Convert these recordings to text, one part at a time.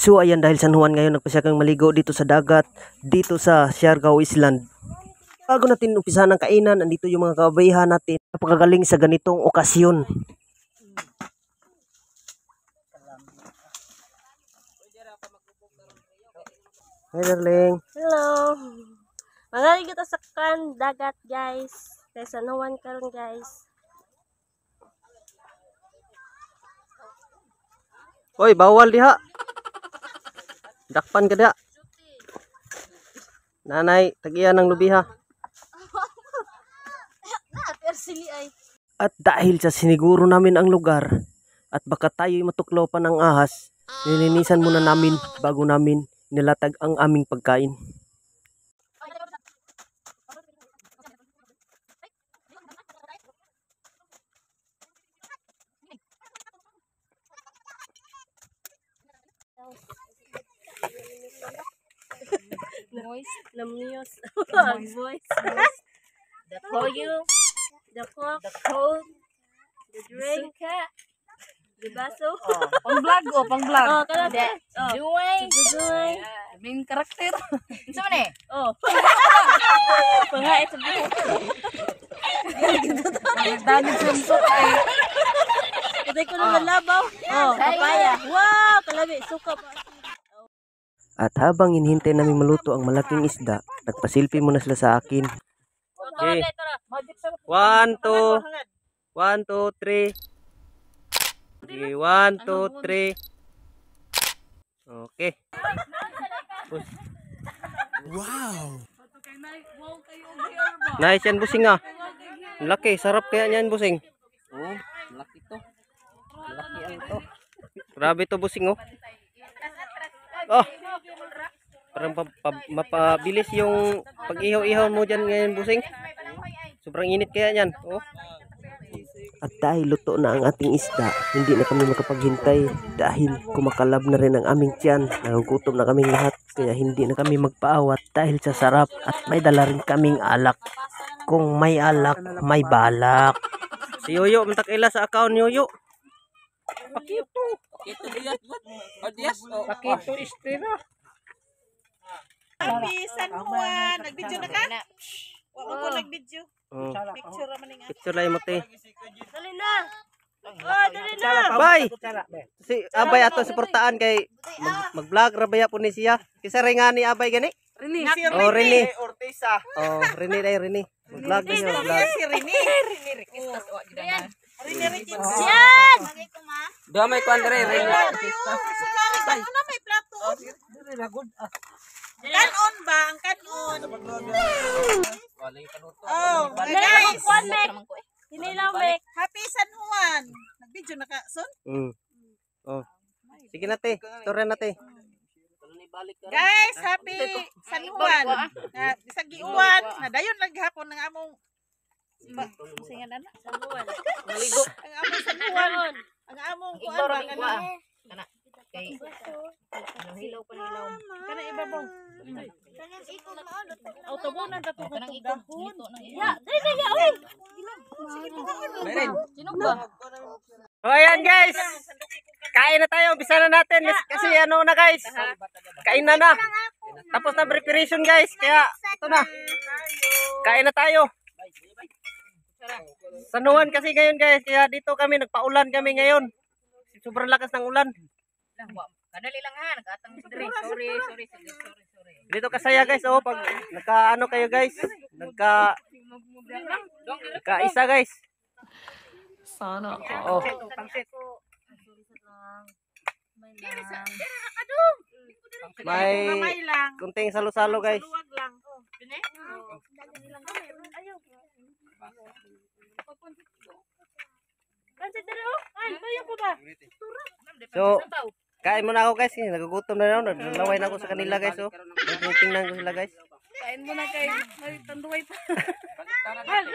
So ayan, dahil San Juan ngayon, nagpasya kang maligo dito sa dagat, dito sa Siargao Island. Bago natin umpisa ng kainan, andito yung mga kababayan natin. Napakagaling sa ganitong okasyon. Hi darling. Hello. Magaling kita sa dagat guys. Kaya San Juan karon guys. Hoy, bawal diha. Dakpan ka diha. Nanay, tagiya ng lubiha. At dahil sa siniguro namin ang lugar at baka tayo'y matuklaw pa ng ahas, nilinisan muna namin bago namin nilatag ang aming pagkain. Voice. The toyo, the pork, the cold, the drink, the baso. Pang vlog. Oh, kana de. Juway. Main karakter. Unsa man eh? Oh. Pangait sa buhok. Dami sumpok eh. Patay ko naman labaw. Oh, papaya. Wow, kalabi suka pa. At habang inhintay namin maluto ang malaking isda, nagpasilpi muna sila sa akin. Okay. 1, 2, 1, 2, 3. Okay, 1, 2, 3. Okay. Wow! Nice yan, busing ah. Laki, sarap kaya niyan, busing. Oh, laki to. Laki ang to. Grabe to, busing oh. Oh. Parang mapabilis yung pag-ihaw-ihaw mo dyan ngayon, busing. Sobrang init kaya yan. Oh. At dahil luto na ang ating isda, hindi na kami makapaghintay dahil kumakalab na rin ang aming tiyan. Nagugutom na kaming lahat kaya hindi na kami magpaawat dahil sa sarap at may dala rin kaming alak. Kung may alak, may balak. Si Yoyo, matakila sa account Yoyo. Pakito. Pakito istira. Happy San Juan. Nag-video na ka? Wala ko nag-video. Picture man nga. Picture lang mo te. Dali na. Oh, dali na. Bye. Si Abay ato suportaan kay mag-vlog rabaya po ni siya. Kisa ringa ni Abay gani? Rini. Oh, Rini. Ortiza. Oh, Rini dai Rini. Mag-vlog din siya, mag-vlog. Si Rini. Rini request wa gid na. Rini request. Yan. Do may kwan dire Rini. Ano na may plato? Dire na good. Kanon ba? Ang kanon. Oh, guys. Hinilaw mek. Happy San Juan. Nag-video na ka, son? Oh. Sige na te. Tore na te. Guys, happy San Juan. Bisag giuwan, nadayon lang gihapon ng among singan ana. San Juan. Maligo. Ang among San Juan. Ang among kuan ba kana? Kay hilaw pa hilaw. Kana ibabaw. Kanang ikog maulot. Autobunan ta tug dahon. Ya, dali na ya. Sino ba? So ayan guys. Kain na tayo, umpisa na natin kasi ano na guys. Kain na na. Tapos na preparation guys, kaya ito na. Kain na tayo. San Juan kasi ngayon guys, kaya dito kami nagpaulan kami ngayon. Sobrang lakas ng ulan. Kadali lang ha, nag-atang dire. Sorry. Dito kasaya guys, oh pag nagka ano kayo guys, nagka isa guys. Sana. Oh. May kunting salo-salo guys. Luwag lang. So, kain muna ako guys. Nagugutom na ako. Naglalaway na ako sa kanila guys. Oh. Tingnan ko sila guys. Kain mo na kay may tanduay pa.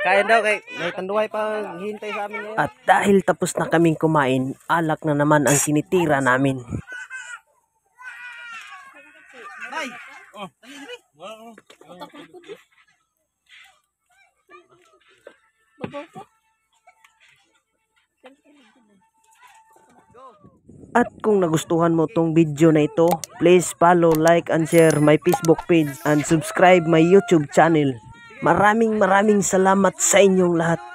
Kain daw kay may tanduay pa hintay sa amin ngayon. At dahil tapos na kaming kumain, alak na naman ang sinitira namin. Bay. Oh. Go. At kung nagustuhan mo tong video na ito, please follow, like, and share my Facebook page and subscribe my YouTube channel. Maraming salamat sa inyong lahat.